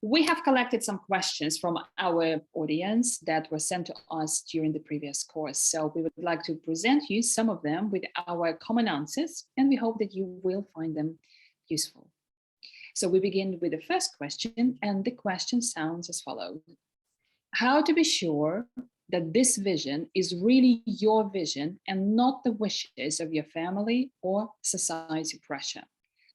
We have collected some questions from our audience that were sent to us during the previous course. So we would like to present you some of them with our common answers, and we hope that you will find them useful. So we begin with the first question, and the question sounds as follows. How to be sure that this vision is really your vision and not the wishes of your family or society pressure?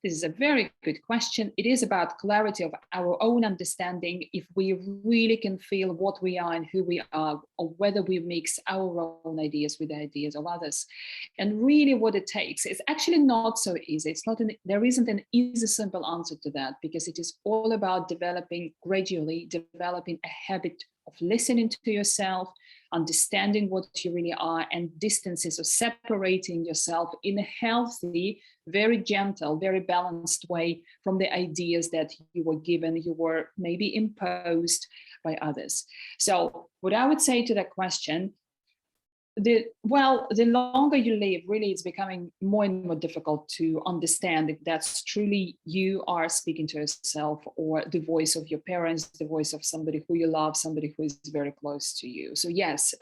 This is a very good question. It is about clarity of our own understanding, if we really can feel what we are and who we are, or whether we mix our own ideas with the ideas of others. And really what it takes is actually not so easy. There isn't an easy, simple answer to that, because it is all about gradually developing a habit of listening to yourself, understanding what you really are, and distances, or separating yourself in a healthy, very gentle, very balanced way from the ideas that you were given, you were maybe imposed by others. So what I would say to that question, the longer you live, really it's becoming more and more difficult to understand if that's truly you are speaking to yourself, or the voice of your parents, the voice of somebody who you love, somebody who is very close to you. So yes,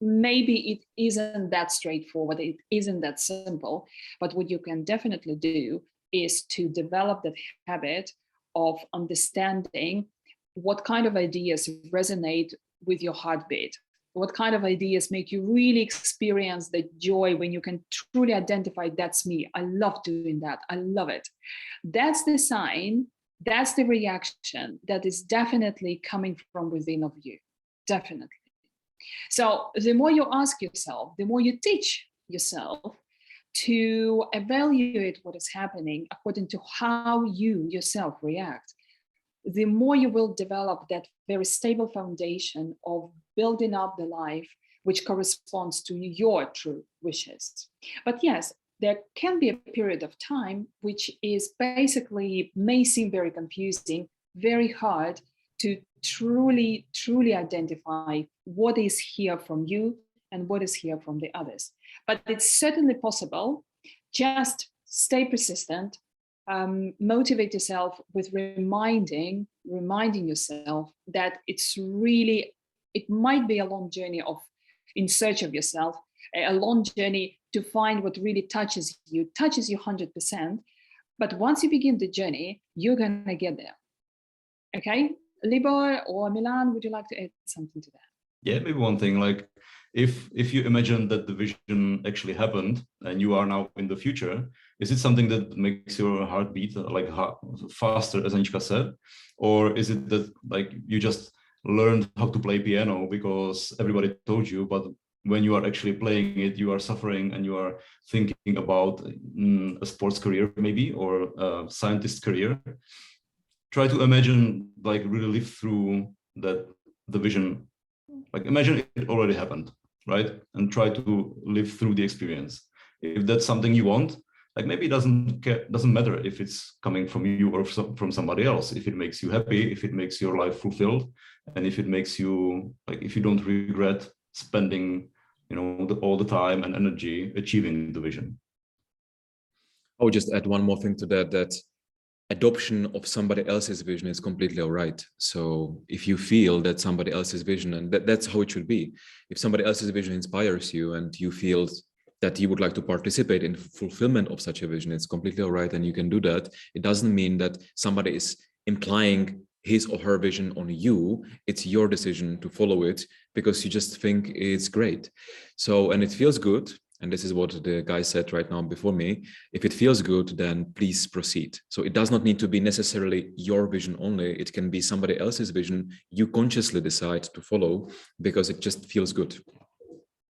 maybe it isn't that straightforward, it isn't that simple, but what you can definitely do is to develop that habit of understanding what kind of ideas resonate with your heartbeat. What kind of ideas make you really experience the joy when you can truly identify, that's me, I love doing that, I love it. That's the sign, that's the reaction that is definitely coming from within of you, definitely. So the more you ask yourself, the more you teach yourself to evaluate what is happening according to how you yourself react, the more you will develop that very stable foundation of building up the life which corresponds to your true wishes. But yes, there can be a period of time which is basically may seem very confusing, very hard to truly identify what is here from you and what is here from the others. But it's certainly possible. Just stay persistent. Motivate yourself with reminding yourself that it might be a long journey in search of yourself, a long journey to find what really touches you 100%. But once you begin the journey, you're gonna get there. Okay, Libor or Milan, would you like to add something to that? Yeah, maybe one thing, like if you imagine that the vision actually happened and you are now in the future, is it something that makes your heart beat like faster, as Anička said? Or is it that like you just learned how to play piano because everybody told you, but when you are actually playing it, you are suffering and you are thinking about a sports career maybe, or a scientist career? Try to imagine, like really live through that, the vision. Like imagine it already happened, right? And try to live through the experience. If that's something you want, like maybe it doesn't matter if it's coming from you or from somebody else. If it makes you happy, if it makes your life fulfilled, and if it makes you, like, if you don't regret spending, all the time and energy achieving the vision. I would just add one more thing to that adoption of somebody else's vision is completely all right. So if you feel that somebody else's vision, and that's how it should be, if somebody else's vision inspires you and you feel that you would like to participate in fulfillment of such a vision, it's completely all right, and you can do that. It doesn't mean that somebody is implying his or her vision on you. It's your decision to follow it because you just think it's great. So, and it feels good. And this is what the guy said right now before me. If it feels good, then please proceed. So it does not need to be necessarily your vision only. It can be somebody else's vision you consciously decide to follow because it just feels good.